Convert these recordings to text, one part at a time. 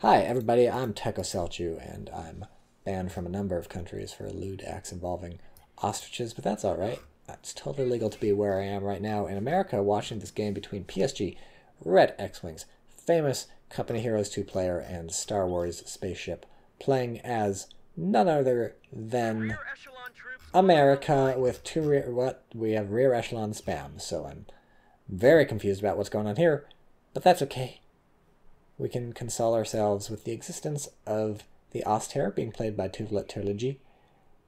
Hi everybody, I'm TychoCelchuuu, and I'm banned from a number of countries for lewd acts involving ostriches, but that's alright. It's totally legal to be where I am right now in America watching this game between PSG, Red X-Wings, famous Company Heroes 2 player, and Star Wars spaceship, playing as none other than America with we have rear echelon spam, so I'm very confused about what's going on here, but that's okay. We can console ourselves with the existence of the Atheists being played by TychoCelchuuu,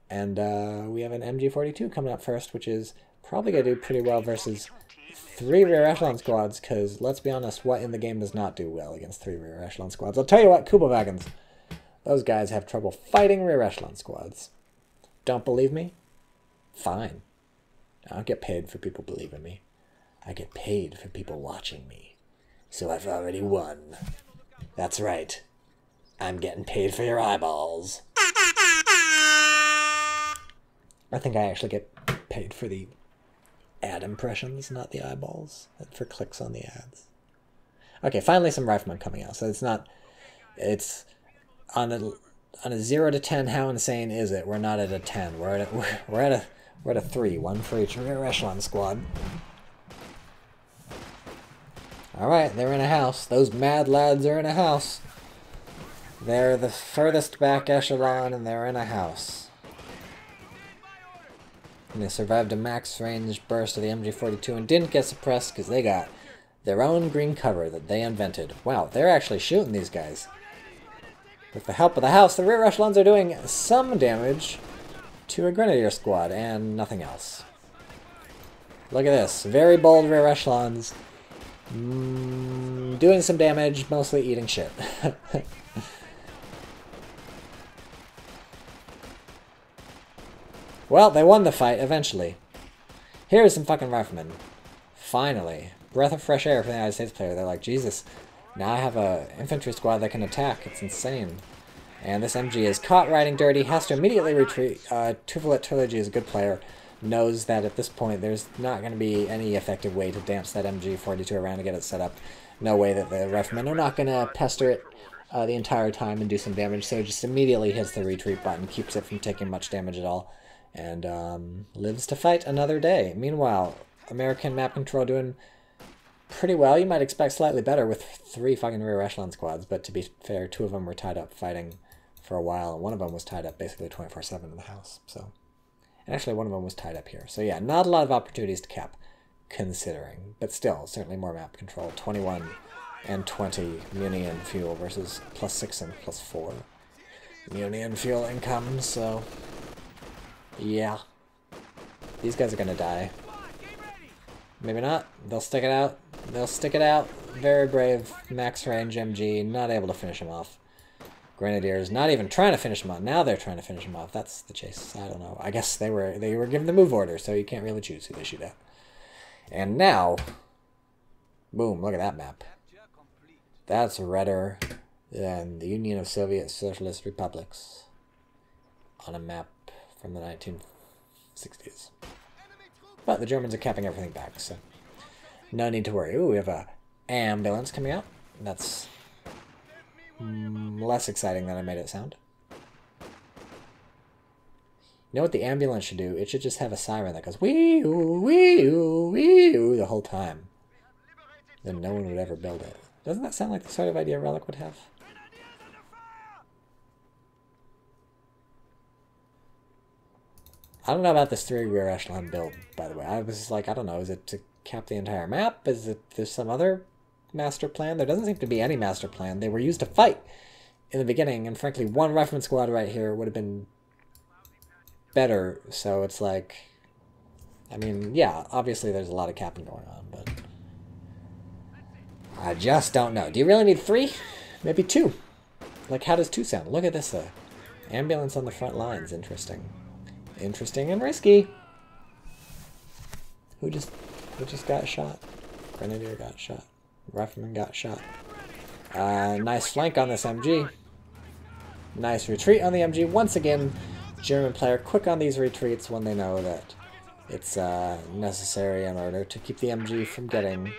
and we have an MG42 coming up first, which is probably going to do pretty well versus 3 rear echelon squads, because let's be honest, what in the game does not do well against 3 rear echelon squads? I'll tell you what, Kuba wagons. Those guys have trouble fighting rear echelon squads. Don't believe me? Fine. I don't get paid for people believing me. I get paid for people watching me. So I've already won. That's right. I'm getting paid for your eyeballs. I think I actually get paid for the ad impressions, not the eyeballs. For clicks on the ads. Okay, finally some riflemen coming out. So it's on a 0 to 10. How insane is it? We're not at a 10. We're at a 3. One for each rear echelon squad. Alright, they're in a house. Those mad lads are in a house. They're the furthest back echelon, and they're in a house. And they survived a max range burst of the MG42 and didn't get suppressed because they got their own green cover that they invented. Wow, they're actually shooting these guys. With the help of the house, the rear echelons are doing some damage to a grenadier squad and nothing else. Look at this. Very bold rear echelons. Doing some damage, mostly eating shit. Well, they won the fight eventually. Here's some fucking riflemen. Finally. Breath of fresh air for the United States player. They're like, Jesus, now I have a infantry squad that can attack. It's insane. And this MG is caught riding dirty, has to immediately retreat. TychoCelchuuu is a good player. Knows that at this point there's not going to be any effective way to dance that MG42 around to get it set up. No way that the riflemen are not going to pester it the entire time and do some damage, so it just immediately hits the retreat button, keeps it from taking much damage at all, and lives to fight another day. Meanwhile, American map control doing pretty well. You might expect slightly better with 3 fucking rear echelon squads, but to be fair, 2 of them were tied up fighting for a while, and one of them was tied up basically 24/7 in the house, so... And actually, one of them was tied up here. So yeah, not a lot of opportunities to cap, considering. But still, certainly more map control. 21 and 20 muni and fuel versus +6 and +4 muni and fuel income, so... Yeah. These guys are gonna die. Maybe not. They'll stick it out. They'll stick it out. Very brave. Max range MG. Not able to finish him off. Grenadiers not even trying to finish him off. Now they're trying to finish him off. That's the chase. I don't know. I guess they were given the move order, so you can't really choose who they shoot at. And now, boom! Look at that map. That's redder than the Union of Soviet Socialist Republics on a map from the 1960s. But the Germans are capping everything back, so no need to worry. Ooh, we have a ambulance coming out. That's less exciting than I made it sound. You know what the ambulance should do? It should just have a siren that goes wee-oo, wee-oo, wee-oo the whole time. Then no one would ever build it. Doesn't that sound like the sort of idea Relic would have? I don't know about this 3 rear echelon build, by the way. I was like, I don't know, is it to cap the entire map? Is it there's some other master plan? There doesn't seem to be any master plan. They were used to fight in the beginning, and frankly, 1 rifleman squad right here would have been better. So it's like, I mean, yeah, obviously there's a lot of capping going on, but I just don't know. Do you really need 3? Maybe 2. Like, how does 2 sound? Look at this, ambulance on the front lines. Interesting. Interesting and risky. Who just got shot? Grenadier got shot. Rifleman got shot. Nice flank on this MG. Nice retreat on the MG. Once again, German player quick on these retreats when they know that It's necessary in order to keep the MG from getting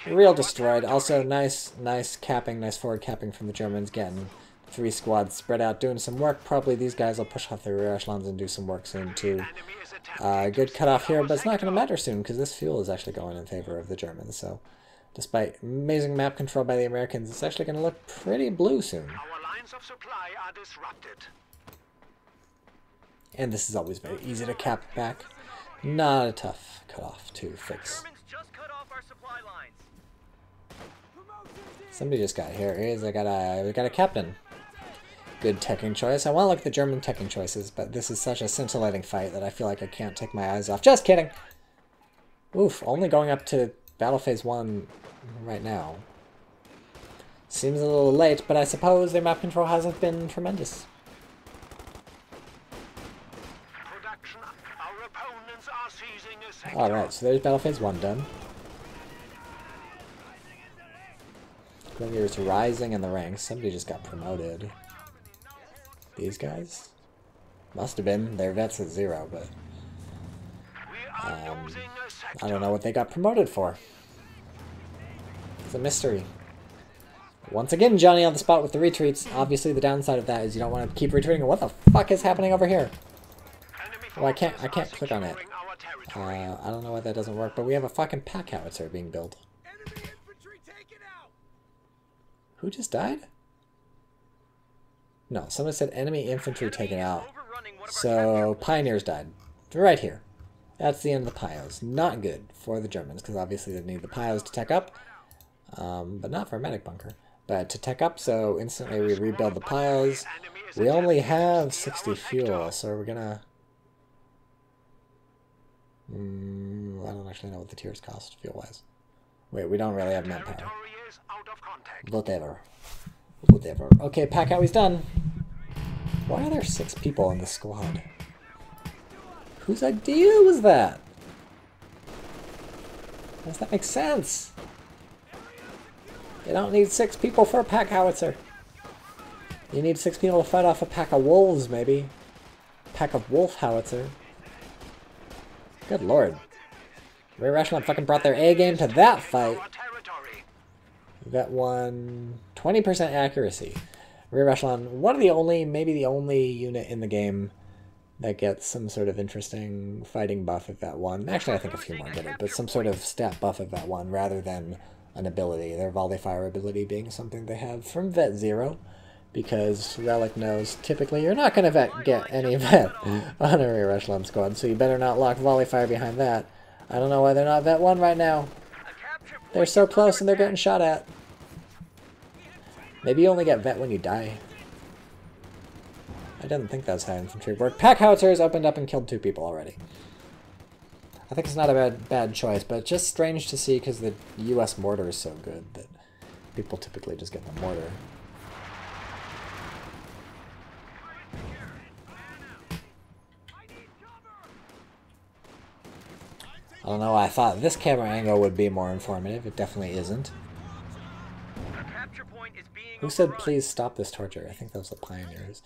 real destroyed. Also, nice capping, nice forward capping from the Germans, getting 3 squads spread out, doing some work. Probably these guys will push off their rear echelons and do some work soon too. Good cutoff here, but it's not going to matter soon because this fuel is actually going in favor of the Germans. So, despite amazing map control by the Americans, it's actually going to look pretty blue soon. Our lines of supply are disrupted. And this is always very easy to cap back. Not a tough cutoff to fix. Germans just cut off our supply lines. Somebody just got here. We got a captain. Good teching choice. I want to look at the German teching choices, but this is such a scintillating fight that I feel like I can't take my eyes off. Just kidding! Oof, only going up to Battle Phase 1 right now. Seems a little late, but I suppose their map control hasn't been tremendous. Alright, so there's Battle Phase 1 done. Grenadiers rising in the ranks. Somebody just got promoted. These guys? Must have been. Their vets at 0, but... I don't know what they got promoted for. It's a mystery. Once again, Johnny on the spot with the retreats. Obviously, the downside of that is you don't want to keep retreating. What the fuck is happening over here? Well, I can't click on it. I don't know why that doesn't work, but we have a fucking pack howitzer being built. Who just died? No, someone said enemy infantry taken out. So, pioneers died. Right here. That's the end of the Pios. Not good for the Germans, because obviously they need the Pios to tech up. But not for a medic bunker. But to tech up, so instantly we rebuild the Pios. We only have 60 fuel, so we're gonna... I don't actually know what the tiers cost, fuel-wise. Wait, we don't really have manpower. Whatever. Okay, pack out, he's done. Why are there 6 people in this squad? Whose idea was that? Does that make sense? You don't need 6 people for a pack howitzer. You need 6 people to fight off a pack of wolves, maybe. Pack of wolf howitzer. Good lord. Rear echelon fucking brought their A game to that fight. That one 20% accuracy. Rear echelon, one of the only, maybe the only unit in the game that gets some sort of interesting fighting buff at that one. Actually, I think a few more get it, but some sort of stat buff at that one rather than an ability. Their volley fire ability being something they have from Vet 0. Because Relic knows typically you're not going to get any vet on a rear echelon squad, so you better not lock volley fire behind that. I don't know why they're not vet 1 right now. They're so close and they're getting shot at. Maybe you only get vet when you die. I didn't think that's how infantry worked. Pack howitzers opened up and killed 2 people already. I think it's not a bad choice, but just strange to see because the US mortar is so good that people typically just get the mortar. I don't know why I thought this camera angle would be more informative. It definitely isn't. Who said please stop this torture? I think that was the pioneers.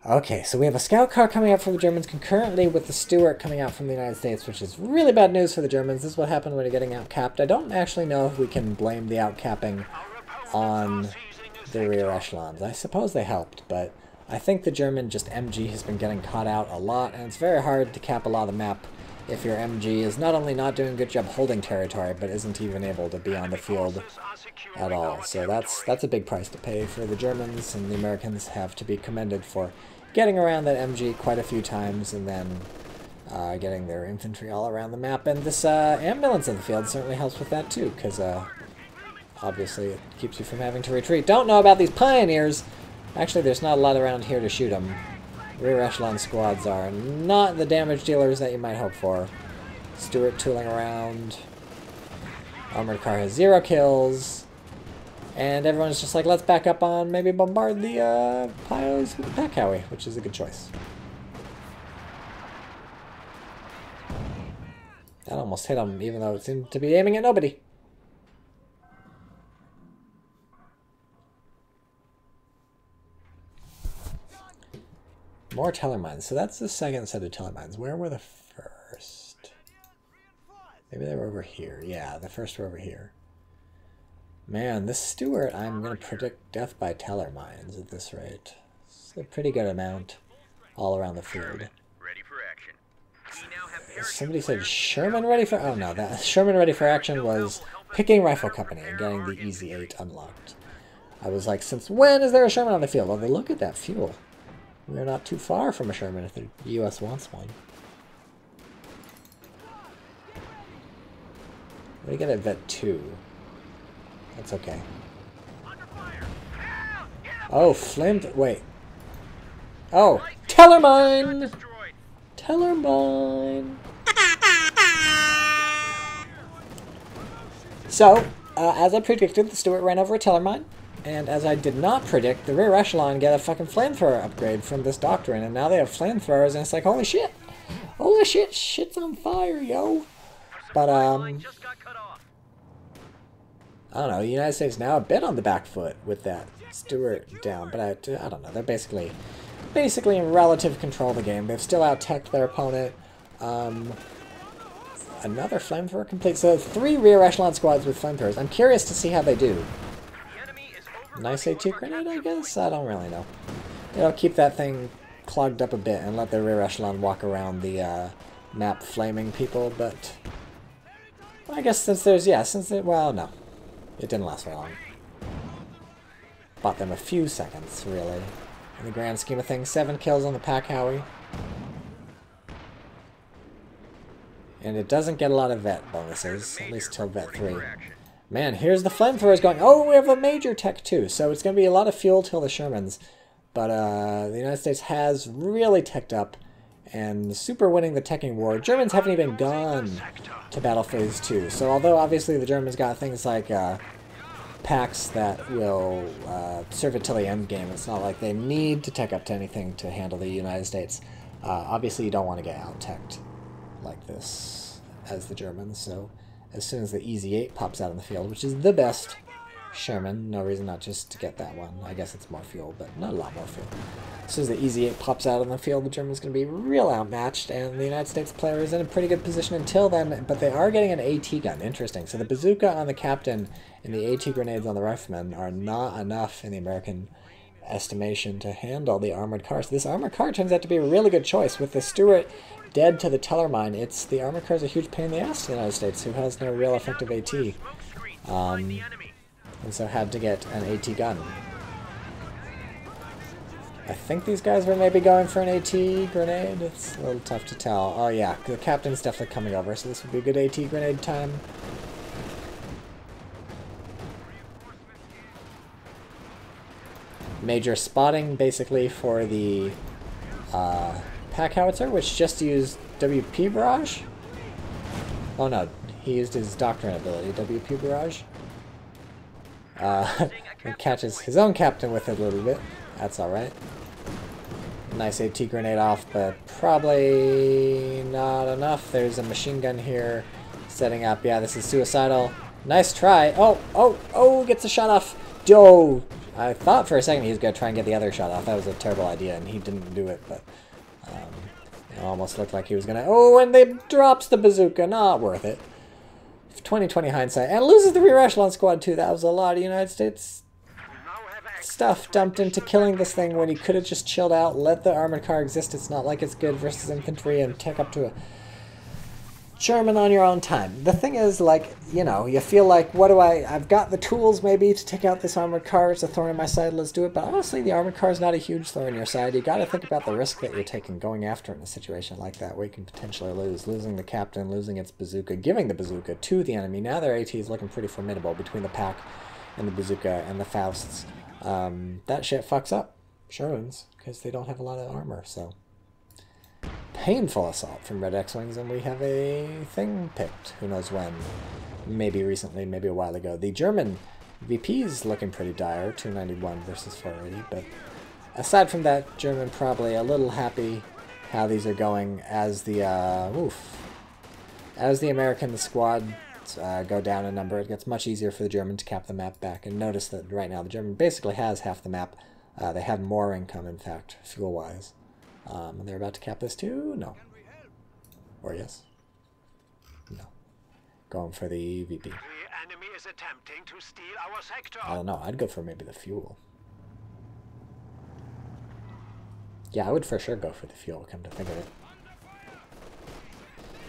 Okay, so we have a scout car coming out from the Germans concurrently with the Stuart coming out from the United States, which is really bad news for the Germans. This is what happened when you're getting outcapped. I don't actually know if we can blame the outcapping on the rear echelons. I suppose they helped, but I think the German just MG has been getting caught out a lot, and it's very hard to cap a lot of the map if your MG is not only not doing a good job holding territory, but isn't even able to be on the field at all. So that's a big price to pay for the Germans, and the Americans have to be commended for getting around that MG quite a few times, and then getting their infantry all around the map. And this ambulance in the field certainly helps with that too, because obviously it keeps you from having to retreat. Don't know about these pioneers! Actually, there's not a lot around here to shoot them. Rear echelon squads are not the damage dealers that you might hope for. Stuart tooling around. Armored car has 0 kills. And everyone's just like, let's back up on maybe bombard the Pios with the Pack Howie, which is a good choice. That almost hit him, even though it seemed to be aiming at nobody. More teller mines. So that's the second set of teller mines. Where were the first? Maybe they were over here. Yeah, the first were over here. Man, this Stuart, I'm going to predict death by teller mines at this rate. It's a pretty good amount all around the field. Ready for action. We now have Somebody said Sherman ready for... Oh, no, that Sherman ready for action was picking Rifle Company and getting the Easy 8 unlocked. I was like, since when is there a Sherman on the field? Well, they look at that fuel. We're not too far from a Sherman if the U.S. wants one. What do you get at Vet 2? That's okay. Oh, flame... Wait. Oh, teller mine! Teller mine! So, as I predicted, the Stuart ran over a teller mine. And as I did not predict, the rear echelon get a fucking flamethrower upgrade from this doctrine. And now they have flamethrowers, and it's like, holy shit! Holy shit! Shit's on fire, yo! But, I don't know, the United States now a bit on the back foot with that Stuart down. But I don't know, they're basically in relative control of the game. They've still out-teched their opponent. Another flamethrower complete. So 3 rear echelon squads with flamethrowers. I'm curious to see how they do. Nice AT grenade, I guess? I don't really know. They'll keep that thing clogged up a bit and let their rear echelon walk around the map flaming people, but... I guess since there's... Yeah, since it... Well, no. It didn't last very long. Bought them a few seconds, really. In the grand scheme of things, 7 kills on the Pack Howie. And it doesn't get a lot of vet bonuses, at least till vet 3. Man, here's the flamethrowers going. Oh, we have a major tech too, so it's going to be a lot of fuel till the Shermans. But the United States has really teched up and super winning the teching war. Germans haven't even gone to Battle Phase 2. So although obviously the Germans got things like packs that will serve it till the end game, it's not like they need to tech up to anything to handle the United States. Obviously you don't want to get out-teched like this as the Germans, so as soon as the Easy 8 pops out in the field, which is the best Sherman, no reason not just to get that one. I guess it's more fuel, but not a lot more fuel. As soon as the Easy 8 pops out in the field, the German's going to be real outmatched, and the United States player is in a pretty good position until then, but they are getting an AT gun. Interesting. So the bazooka on the captain and the AT grenades on the rifleman are not enough in the American estimation to handle the armored car. So this armored car turns out to be a really good choice. With the Stuart dead to the teller mine, the armored car is a huge pain in the ass to the United States, who has no real effective AT. And so had to get an AT gun. I think these guys were maybe going for an AT grenade. It's a little tough to tell. Oh yeah, the captain's definitely coming over, so this would be a good AT grenade time. Major spotting, basically, for the pack howitzer, which just used WP barrage. Oh no, he used his doctrine ability, WP barrage. He catches his own captain with it a little bit. That's alright. Nice AT grenade off, but probably not enough. There's a machine gun here setting up. Yeah, this is suicidal. Nice try. Oh, gets a shot off. Yo! I thought for a second he was going to try and get the other shot off. That was a terrible idea, and he didn't do it, but it almost looked like he was going to... Oh, and they drops the bazooka. Not worth it. 20/20 hindsight. And loses the rear echelon squad, too. That was a lot of United States stuff dumped into killing this thing when he could have just chilled out, let the armored car exist. It's not like it's good versus infantry, and tech up to a German on your own time. The thing is, like, you know, you feel like, I've got the tools maybe to take out this armored car. It's a thorn in my side, let's do it. But honestly, the armored car is not a huge thorn in your side. You got to think about the risk that you're taking going after it in a situation like that where you can potentially lose. Losing the captain, losing its bazooka, giving the bazooka to the enemy. Now their AT is looking pretty formidable between the pack and the bazooka and the Fausts. That shit fucks up Shermans because they don't have a lot of armor, so... Painful assault from Red X-Wings, and we have a thing picked. Who knows when? Maybe recently, maybe a while ago. The German VP is looking pretty dire, 291 versus 480, but aside from that, German probably a little happy how these are going as the, as the American squad go down in number. It gets much easier for the German to cap the map back, and notice that right now the German basically has half the map. They have more income, in fact, fuel-wise. And they're about to cap this too? No. Or yes? No. going for the VP. The enemy is attempting to steal our sector. I don't know. I'd go for maybe the fuel. Yeah, I would for sure go for the fuel, come to think of it.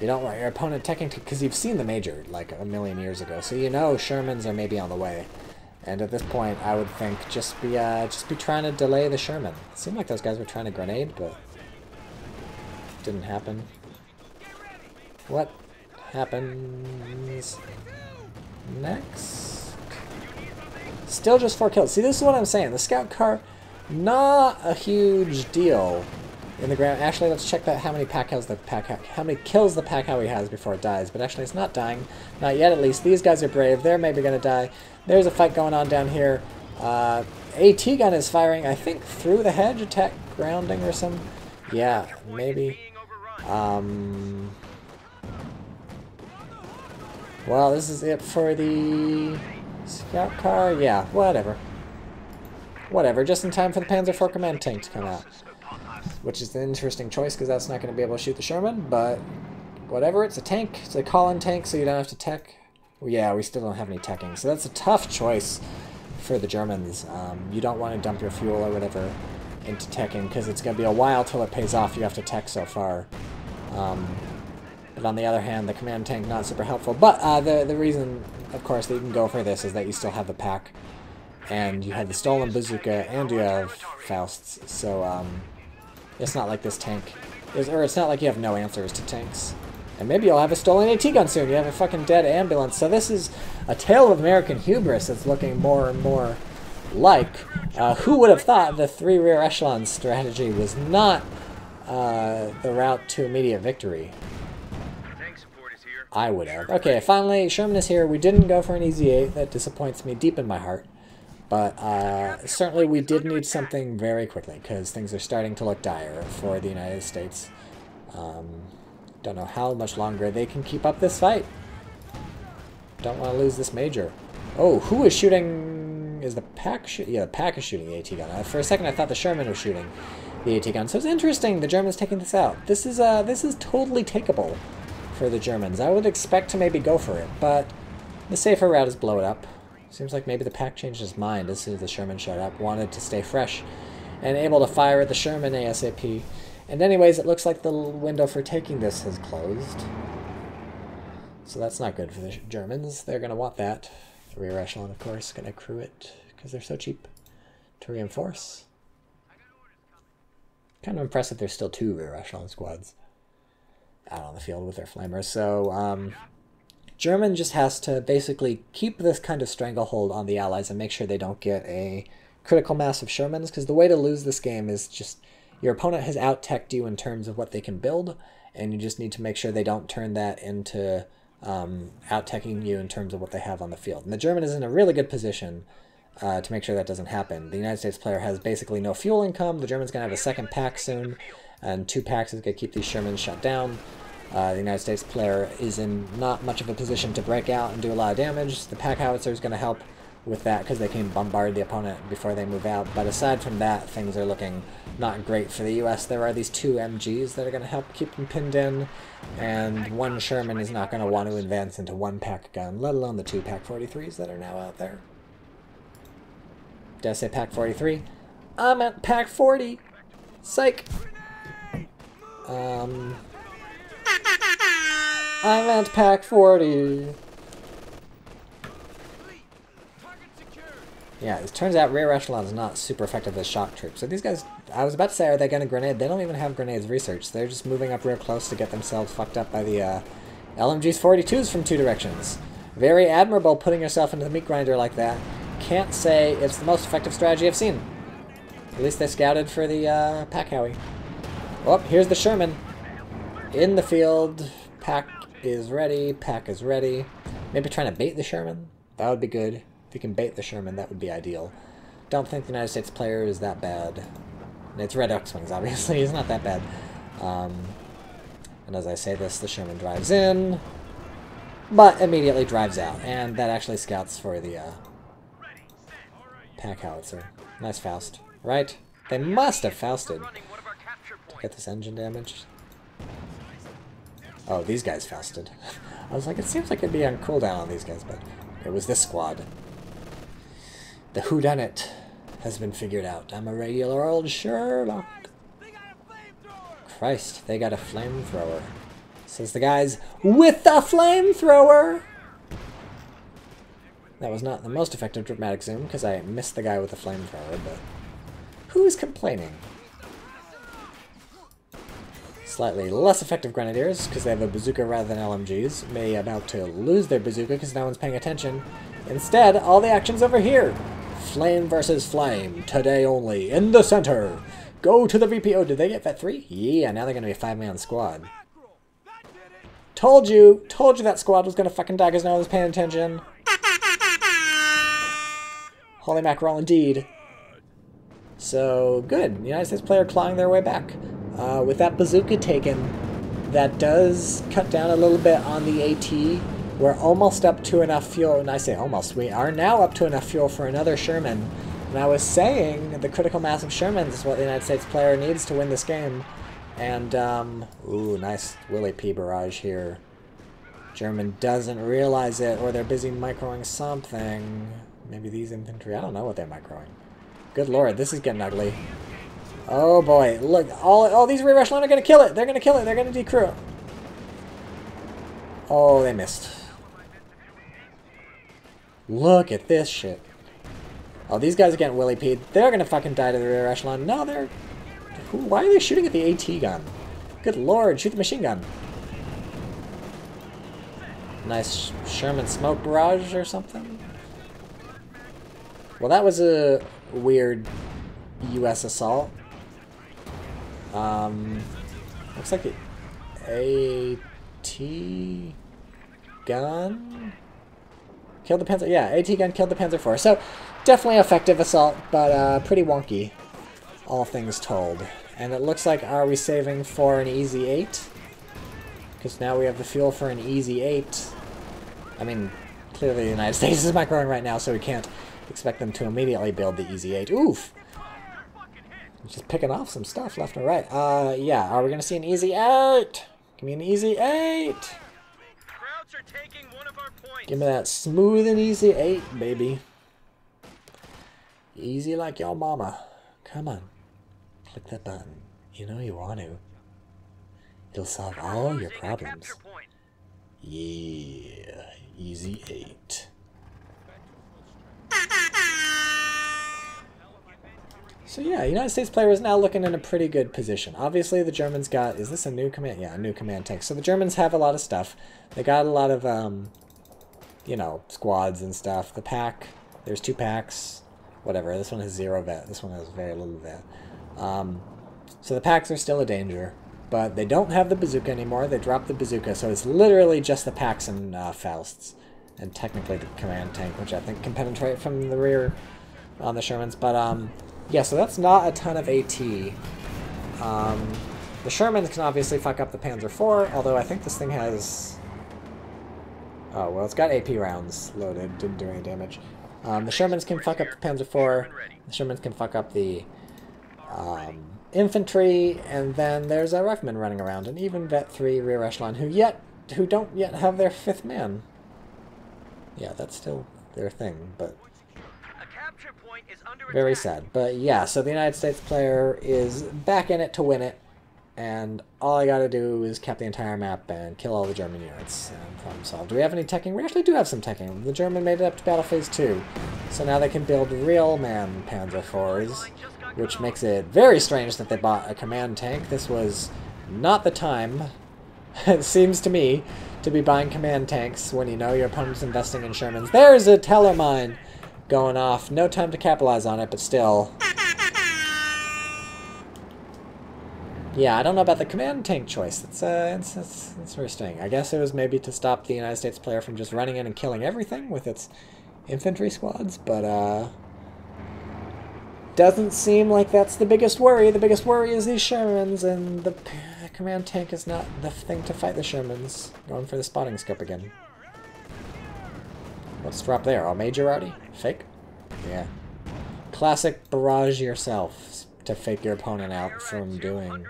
You don't want your opponent teching because you've seen the major like a million years ago, so you know Shermans are maybe on the way. And at this point, I would think just be trying to delay the Sherman. It seemed like those guys were trying to grenade, but didn't happen. What happens next? Still just 4 kills. See, this is what I'm saying. The scout car, not a huge deal in the ground. Actually, let's check that how many how many kills the pack Howie has before it dies. But actually, it's not dying. Not yet, at least. These guys are brave. They're maybe going to die. There's a fight going on down here. AT gun is firing, I think, through the hedge, attack grounding or some. Yeah, maybe. Well, this is it for the scout car. Yeah, whatever. Whatever, just in time for the Panzer IV command tank to come out. Which is an interesting choice, because that's not going to be able to shoot the Sherman, but whatever, it's a tank. It's a call-in tank, so you don't have to tech. Well, yeah, we still don't have any teching, so that's a tough choice for the Germans. You don't want to dump your fuel or whatever into teching, because it's going to be a while till it pays off. You have to tech so far. But on the other hand, the command tank, not super helpful. But the reason, of course, that you can go for this is that you still have the pack, and you have the stolen bazooka, and you have Fausts, so it's not like this tank or it's not like you have no answers to tanks. And maybe you'll have a stolen AT gun soon. You have a fucking dead ambulance. So this is a tale of American hubris that's looking more and more like. Who would have thought the 3 rear echelon strategy was not the route to immediate victory? I would have. Okay, finally, Sherman is here. We didn't go for an easy 8. That disappoints me deep in my heart. But certainly we did need something very quickly, because things are starting to look dire for the United States. Don't know how much longer they can keep up this fight. Don't want to lose this major. Oh, who is shooting? Is the pack shooting? Yeah, the pack is shooting the AT gun. For a second I thought the Sherman was shooting the AT gun. So it's interesting the Germans taking this out. This is totally takeable for the Germans. I would expect to maybe go for it, but the safer route is blow it up. Seems like maybe the pack changed his mind as soon as the Sherman showed up, wanted to stay fresh, and able to fire at the Sherman ASAP. And anyways, it looks like the window for taking this has closed. So that's not good for the Germans. They're going to want that. The rear echelon, of course, going to crew it, because they're so cheap to reinforce. Kind of impressive there's still 2 rear echelon squads out on the field with their flamers. So, German just has to basically keep this kind of stranglehold on the Allies and make sure they don't get a critical mass of Shermans, because the way to lose this game is just your opponent has out-teched you in terms of what they can build, and you just need to make sure they don't turn that into out-teching you in terms of what they have on the field. And the German is in a really good position to make sure that doesn't happen. The United States player has basically no fuel income. The German's going to have a second pack soon, and 2 packs is going to keep these Shermans shut down. The United States player is in not much of a position to break out and do a lot of damage. The pack howitzer is going to help with that because they can bombard the opponent before they move out. But aside from that, things are looking not great for the U.S. There are these 2 MGs that are going to help keep them pinned in, and 1 Sherman is not going to want to advance into 1 pack gun, let alone the 2 pack 43s that are now out there. Did I say pack 43? I meant pack 40! Psych! I meant pack 40. Yeah, it turns out rear echelon is not super effective as shock troops. So these guys, I was about to say, are they going to grenade? They don't even have grenades researched. They're just moving up real close to get themselves fucked up by the LMGs 42s from 2 directions. Very admirable putting yourself into the meat grinder like that. Can't say it's the most effective strategy I've seen. At least they scouted for the Pack Howie. Oh, here's the Sherman. In the field. Pack is ready. Pack is ready. Maybe trying to bait the Sherman? That would be good. If you can bait the Sherman, that would be ideal. Don't think the United States player is that bad. And it's Red X-Wings, obviously. He's not that bad. And as I say this, the Sherman drives in, but immediately drives out. And that actually scouts for the pack howitzer. Nice Faust. Right? They must have Fausted to get this engine damage. Oh, these guys Fausted. I was like, it seems like it'd be on cooldown on these guys, but it was this squad. The whodunit has been figured out. I'm a regular old Sherlock. Christ, they got a flamethrower. Says the guys with the flamethrower! That was not the most effective dramatic zoom, because I missed the guy with the flamethrower, but who's complaining? Slightly less effective grenadiers, because they have a bazooka rather than LMGs, may about to lose their bazooka because no one's paying attention. Instead, all the action's over here. Flame versus flame, today only, in the center. Go to the VP. Oh, did they get Vet 3? Yeah, now they're going to be a 5-man squad. Told you that squad was going to fucking die because no one was paying attention. Holy mackerel indeed. So, good. The United States player clawing their way back. With that bazooka taken, that does cut down a little bit on the AT. We're almost up to enough fuel, and I say almost, we are now up to enough fuel for another Sherman. And I was saying the critical mass of Shermans is what the United States player needs to win this game. And, ooh, nice Willie P. barrage here. German doesn't realize it, or they're busy microing something. Maybe these infantry, I don't know what they're microing. Good lord, this is getting ugly. Oh boy, look, all these rear echelon are going to kill it. They're going to kill it. They're going to decrew it. Oh, they missed. Look at this shit. Oh, these guys are getting Willie P'd. They're going to fucking die to the rear echelon. No, they're... Why are they shooting at the AT gun? Good lord, shoot the machine gun. Nice Sherman smoke barrage or something. Well, that was a weird U.S. assault. Looks like the AT gun killed the Panzer. Yeah, AT gun killed the Panzer IV. So definitely effective assault, but pretty wonky, all things told. And it looks like, are we saving for an easy 8? Because now we have the fuel for an easy 8. I mean, clearly the United States is microing right now, so we can't expect them to immediately build the easy 8. Oof! Just picking off some stuff left and right. Yeah, are we going to see an easy 8? Give me an easy 8! Krauts are taking one of our points. Give me that smooth and easy 8, baby. Easy like your mama. Come on. Click that button. You know you want to. It'll solve all your problems. Yeah, easy 8. So yeah, United States player is now looking in a pretty good position. Obviously the Germans got, is this a new command? Yeah, a new command tank. So the Germans have a lot of stuff. They got a lot of, you know, squads and stuff. The pack, there's 2 packs, whatever. This one has 0 vet. This one has very little vet. So the packs are still a danger. But they don't have the bazooka anymore. They dropped the bazooka, so it's literally just the packs and Fausts. And technically the command tank, which I think can penetrate from the rear on the Shermans. But, yeah, so that's not a ton of AT. The Shermans can obviously fuck up the Panzer IV, although I think this thing has... Oh, well, it's got AP rounds loaded. Didn't do any damage. The Shermans can fuck up the Panzer IV. The Shermans can fuck up the... infantry, and then there's a rifleman running around, and even Vet 3 rear echelon who don't yet have their 5th man. Yeah, that's still their thing, but very sad. But yeah, so the United States player is back in it to win it, and all I gotta do is cap the entire map and kill all the German units, and problem solved. Do we have any teching? We actually do have some teching. The German made it up to battle phase 2, so now they can build real man Panzer IVs, which makes it very strange that they bought a command tank. This was not the time, it seems to me, to be buying command tanks when you know your opponent's investing in Shermans. There's a teller mine going off. No time to capitalize on it, but still. Yeah, I don't know about the command tank choice. It's interesting. I guess it was maybe to stop the United States player from just running in and killing everything with its infantry squads, but doesn't seem like that's the biggest worry. The biggest worry is these Shermans, and the command tank is not the thing to fight the Shermans. Going for the spotting scope again. What's drop there? Oh, Major already? Fake? Yeah. Classic barrage yourself to fake your opponent out from doing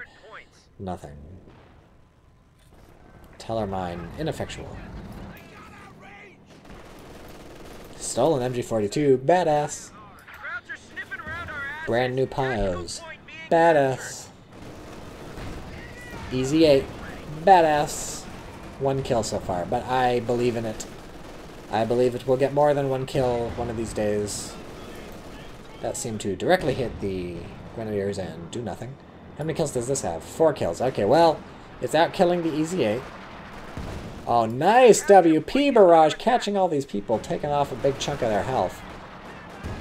nothing. Teller mine ineffectual. stolen MG42. Badass. Crowds are sniffing around our asses. Brand new Tactical pios. point being Badass. Easy 8. Badass. 1 kill so far, but I believe in it. I believe it will get more than 1 kill one of these days. That seemed to directly hit the Grenadiers and do nothing. How many kills does this have? 4 kills. Okay, well, it's out killing the Easy 8. Oh, nice WP barrage, catching all these people, taking off a big chunk of their health.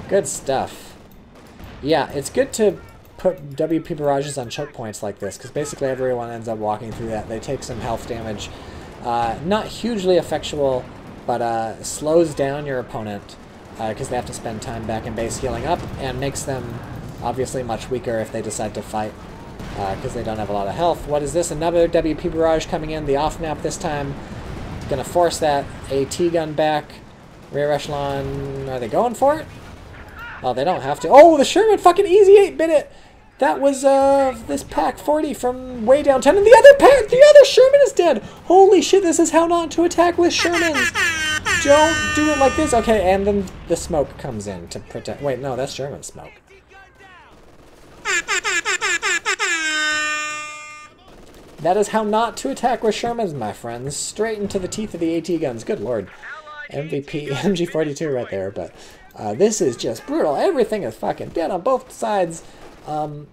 Good stuff. Yeah, it's good to put WP barrages on choke points like this, because basically everyone ends up walking through that. They take some health damage. Not hugely effectual, but slows down your opponent, because they have to spend time back in base healing up, and makes them obviously much weaker if they decide to fight, because they don't have a lot of health. What is this? Another WP barrage coming in, the off map this time. Gonna force that AT gun back. Rear echelon, are they going for it? Oh, they don't have to. Oh, the Sherman fucking Easy 8-bit it! That was this Pack 40 from way downtown, and the other Sherman is dead! Holy shit, this is how not to attack with Shermans! Don't do it like this! Okay, and then the smoke comes in to protect... Wait, no, that's Sherman smoke. That is how not to attack with Shermans, my friends. Straight into the teeth of the AT guns. Good lord. MVP, MG42 right there, but this is just brutal. Everything is fucking dead on both sides. I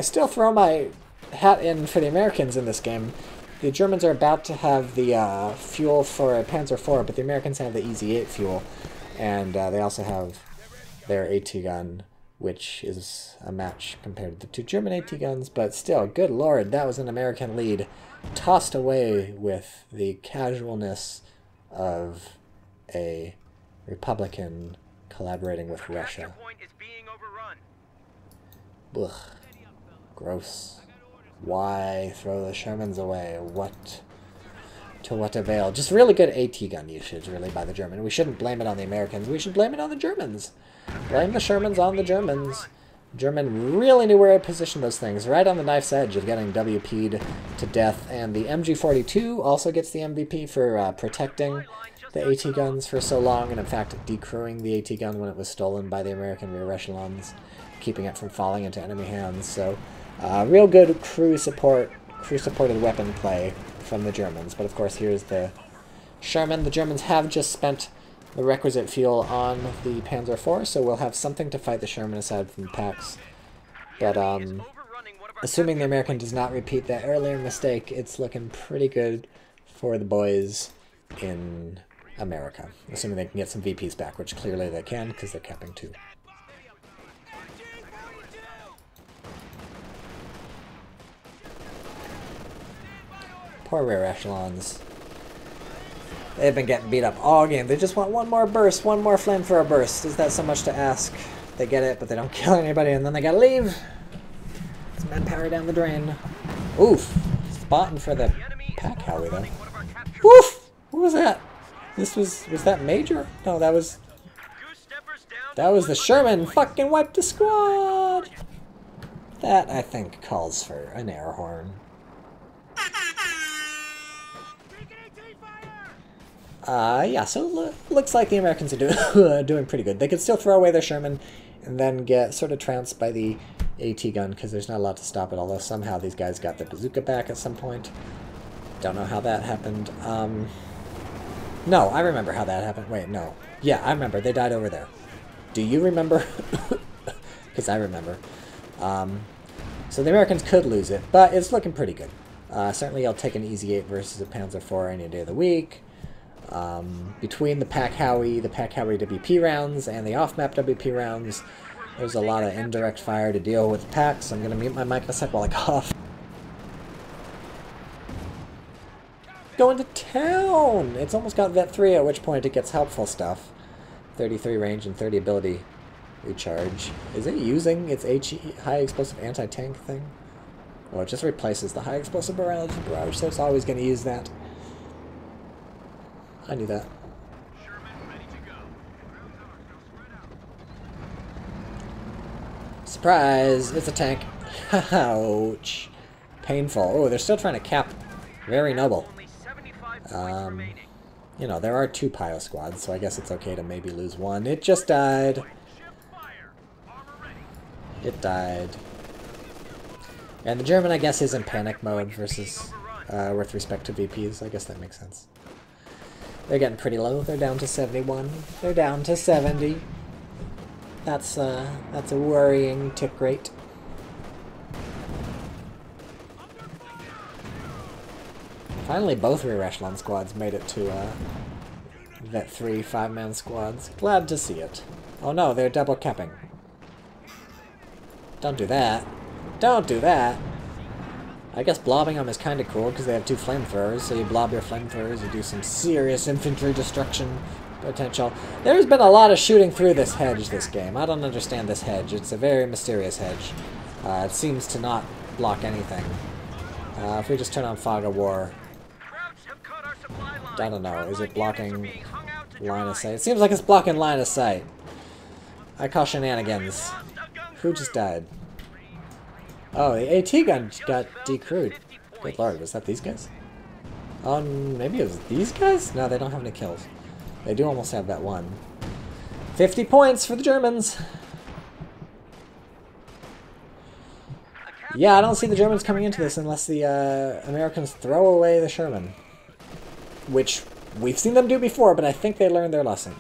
still throw my hat in for the Americans in this game. The Germans are about to have the fuel for a Panzer IV, but the Americans have the Easy 8 fuel. And they also have their AT gun, which is a match compared to the 2 German AT guns, but still, good lord, that was an American lead, tossed away with the casualness of a Republican collaborating with Russia. point is being overrun. Ugh. Gross. Why throw the Shermans away? What? To what avail? Just really good AT gun usage, really, by the German. We shouldn't blame it on the Americans. We should blame it on the Germans. Blame the Shermans on the Germans. German really knew where to position those things, right on the knife's edge of getting WP'd to death. And the MG42 also gets the MVP for protecting the AT guns for so long, and in fact decrewing the AT gun when it was stolen by the American rear echelons, keeping it from falling into enemy hands. So real good crew-supported weapon play from the Germans. But of course, here's the Sherman. The Germans have just spent the requisite fuel on the Panzer IV, so we'll have something to fight the Sherman aside from the packs. But assuming the American does not repeat that earlier mistake, it's looking pretty good for the boys in America. Assuming they can get some VPs back, which clearly they can, because they're capping 2. Poor rear echelons. They've been getting beat up all game. They just want one more burst, one more flamethrower burst. Is that so much to ask? They get it, but they don't kill anybody, and then they gotta leave. It's manpower down the drain. Oof. Spotting for the Pack Howie, though. Oof! What was that? Was that Major? No, that was the Sherman. Fucking wiped the squad! That, I think, calls for an air horn. Yeah, so looks like the Americans are doing pretty good. They could still throw away their Sherman and then get sort of trounced by the AT gun, because there's not a lot to stop it, although somehow these guys got the bazooka back at some point. Don't know how that happened. No, I remember how that happened. Wait, no. Yeah, I remember. They died over there. Do you remember? Because I remember. So the Americans could lose it, but it's looking pretty good. Certainly I'll take an Easy 8 versus a Panzer IV any day of the week. Between the Pack Howie WP rounds and the off-map WP rounds, there's a lot of indirect fire to deal with packs. I'm going to mute my mic in a sec while I cough. Going to town! It's almost got Vet 3, at which point it gets helpful stuff. 33 range and 30 ability recharge. Is it using its high explosive anti-tank thing? Well, it just replaces the high explosive barrage, so it's always going to use that. I knew that. Surprise! It's a tank. Ouch. Painful. Oh, they're still trying to cap. Very noble. Yeah, You know, there are 2 Pio squads, so I guess it's okay to maybe lose 1. It just died. It died. And the German, I guess, is in panic mode versus with respect to VPs. I guess that makes sense. They're getting pretty low. They're down to 71. They're down to 70. That's a worrying tick rate. Finally, both rear echelon squads made it to Vet 3 5-man squads. Glad to see it. Oh no, they're double capping. Don't do that. Don't do that! I guess blobbing them is kind of cool because they have 2 flamethrowers, so you blob your flamethrowers, you do some serious infantry destruction potential. There's been a lot of shooting through this hedge this game. I don't understand this hedge. It's a very mysterious hedge. It seems to not block anything. If we just turn on Fog of War... I don't know, is it blocking line of sight? It seems like it's blocking line of sight. I call shenanigans. Who just died? Oh, the AT gun got decrewed. Good lord, was that these guys? Maybe it was these guys? No, they don't have any kills. They do almost have that one. 50 points for the Germans! Yeah, I don't see the Germans coming into this unless the Americans throw away the Sherman. Which we've seen them do before, but I think they learned their lesson.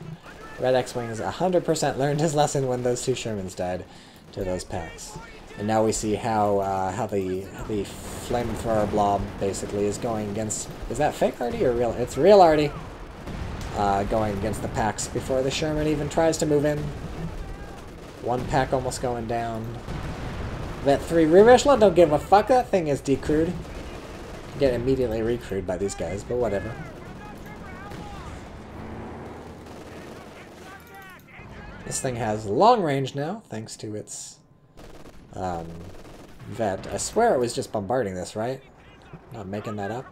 Red X-Wing has 100% learned his lesson when those 2 Shermans died to those packs. And now we see how the flamethrower blob basically is going against... Is that fake Artie or real? It's real Artie. Going against the packs before the Sherman even tries to move in. 1 pack almost going down. Vet 3 rear echelon, don't give a fuck. That thing is decrewed. Get immediately recrewed by these guys, but whatever. This thing has long range now, thanks to its vet. I swear it was just bombarding this, right? Not making that up.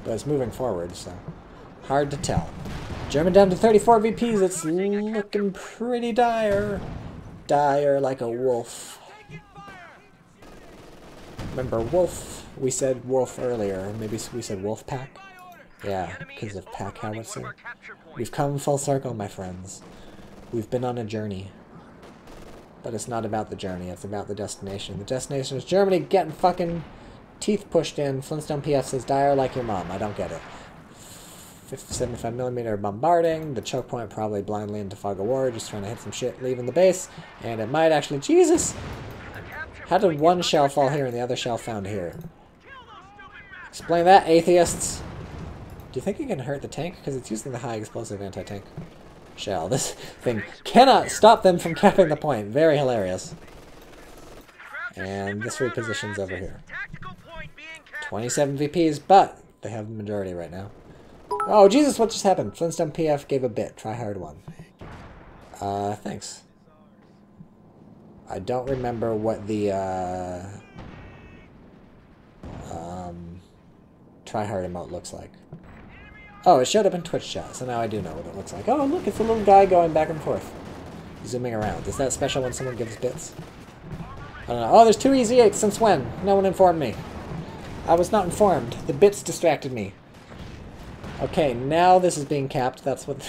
But it's moving forward, so hard to tell. German down to 34 VPs. It's looking pretty dire. Dire like a wolf. Remember wolf? We said wolf earlier. Maybe we said wolf pack? Yeah, because of pack howitzer. We've come full circle, my friends. We've been on a journey. But it's not about the journey, it's about the destination. The destination is Germany getting fucking teeth pushed in. Flintstone PF says, dire like your mom. I don't get it. 75mm bombarding. The choke point probably blindly into Fog of War, just trying to hit some shit, leaving the base. And it might actually... Jesus! How did 1 shell fall here and the other shell found here? Explain that, atheists! Do you think it can hurt the tank? Because it's using the high explosive anti-tank shell. This thing cannot stop them from capping the point. Very hilarious. And this repositions over here. 27 VPs, but they have the majority right now. Oh, Jesus, what just happened? Flintstone PF gave a bit. Try hard one. Thanks. I don't remember what the, try hard emote looks like. Oh, it showed up in Twitch chat, so now I do know what it looks like. Oh, look, it's a little guy going back and forth. Zooming around. Is that special when someone gives bits? I don't know. Oh, there's 2 EZ8s. Since when? No one informed me. I was not informed. The bits distracted me. Okay, now this is being capped. That's what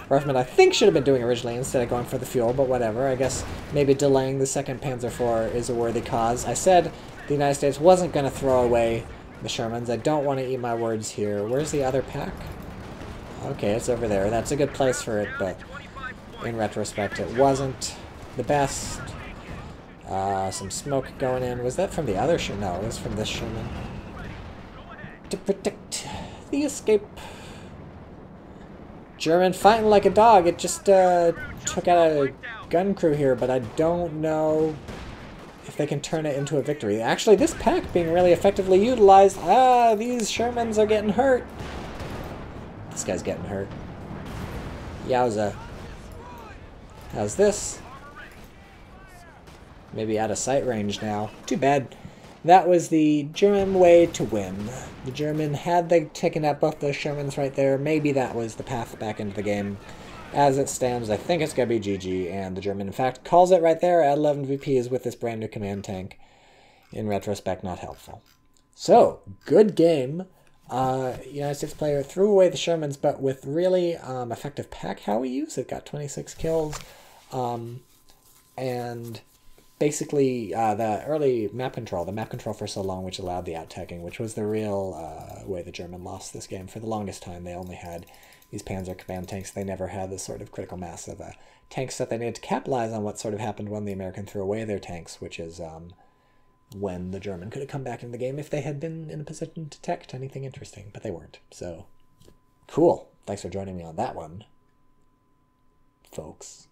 Ruffman, I think, should have been doing originally instead of going for the fuel, but whatever. I guess maybe delaying the 2nd Panzer IV is a worthy cause. I said the United States wasn't going to throw away the Shermans. I don't want to eat my words here. Where's the other pack? Okay, it's over there. That's a good place for it, but in retrospect, it wasn't the best. Some smoke going in. Was that from the other Sherman? No, it was from this Sherman. To protect the escape. German fighting like a dog. It just took out a gun crew here, but I don't know if they can turn it into a victory. Actually, this pack being really effectively utilized. Ah, these Shermans are getting hurt. This guy's getting hurt. Yowza. How's this? Maybe out of sight range now. Too bad. That was the German way to win. The German, had they taken out both those Shermans right there, maybe that was the path back into the game. As it stands, I think it's going to be GG, and the German, in fact, calls it right there at 11 VPs with this brand new command tank. In retrospect, not helpful. So, good game. United States player threw away the Shermans, but with really effective pack Howie use. It got 26 kills. And basically, the early map control, for so long, which allowed the out-tagging, which was the real way the German lost this game. For the longest time, they only had these Panzer command tanks. They never had the sort of critical mass of tanks that they needed to capitalize on what sort of happened when the American threw away their tanks, which is when the German could have come back into the game if they had been in a position to detect anything interesting, but they weren't. So, cool. Thanks for joining me on that one, folks.